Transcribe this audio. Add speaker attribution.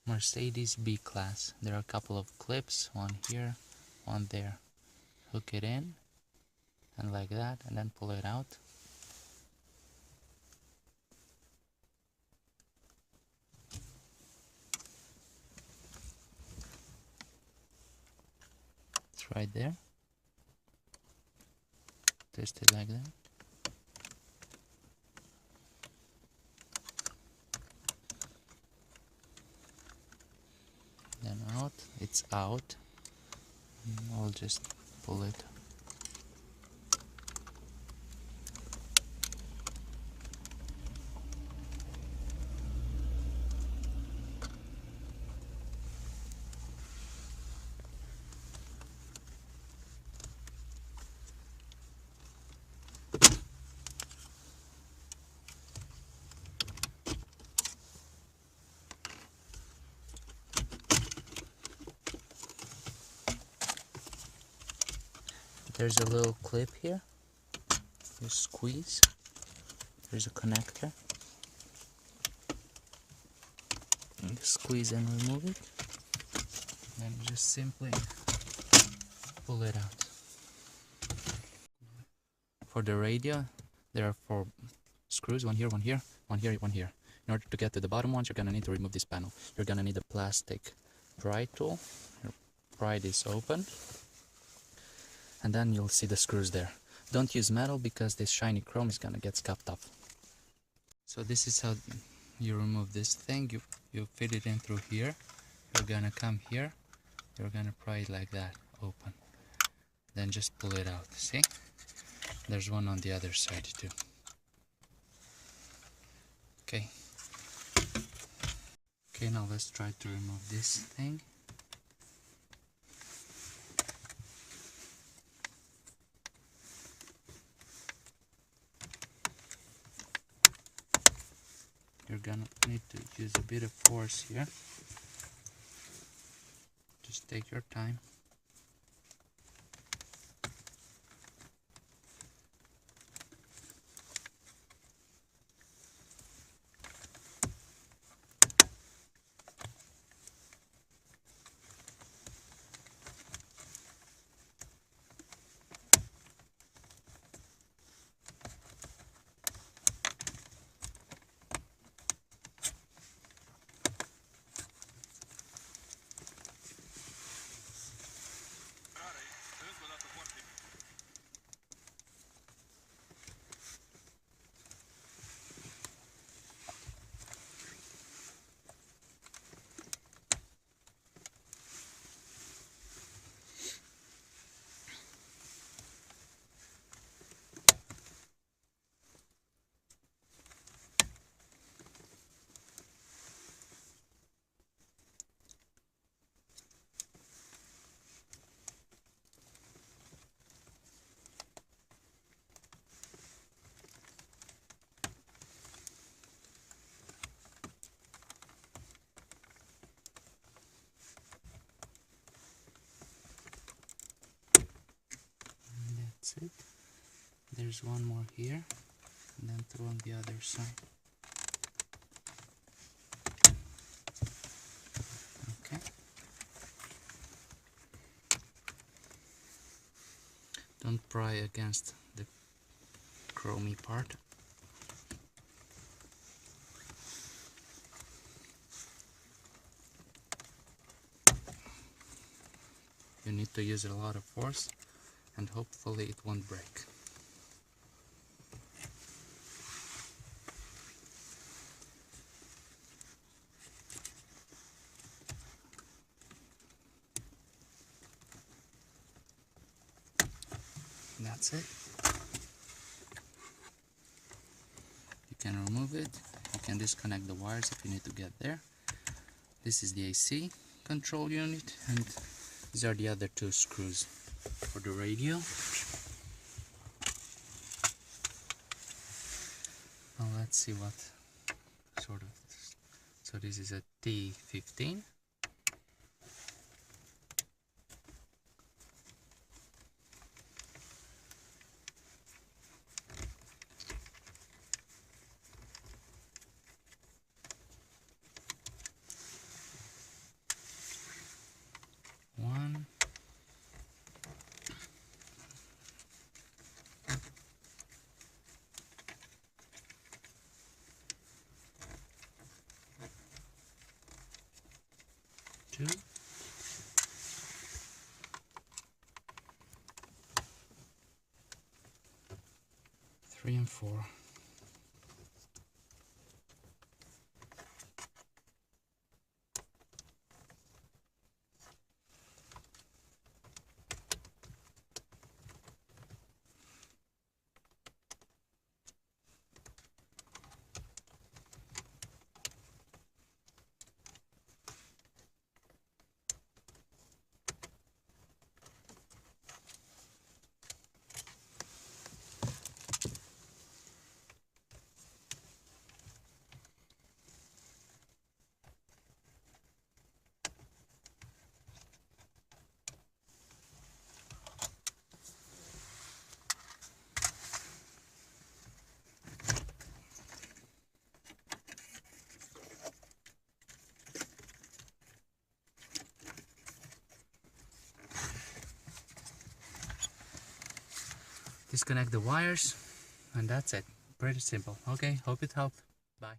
Speaker 1: Mercedes B-Class. There are a couple of clips, one here, one there. Hook it in, and like that, and then pull it out. It's right there. Twist it like that. Then out. It's out. I'll just pull it. There's a little clip here. You squeeze. There's a connector. You squeeze and remove it. And you just simply pull it out. For the radio, there are 4 screws, one here, one here, one here, one here. In order to get to the bottom ones, you're gonna need to remove this panel. You're gonna need a plastic pry tool. Your pry is open. And then you'll see the screws there. Don't use metal because this shiny chrome is gonna get scuffed off. So this is how you remove this thing. You fit it in through here. You're gonna come here. You're gonna pry it like that, open. Then just pull it out, see? There's one on the other side too. Okay. Okay, now let's try to remove this thing. You're gonna need to use a bit of force here. Just take your time. That's it. There's one more here, and then two on the other side. Okay. Don't pry against the chromy part. You need to use a lot of force, and hopefully it won't break. That's it. You can remove it. You can disconnect the wires if you need to get there. This is the AC control unit, and these are the other 2 screws for the radio. Now let's see what sort of... So this is a T15. 2, 3 and 4. Disconnect the wires, and that's it. Pretty simple. Okay, hope it helped. Bye.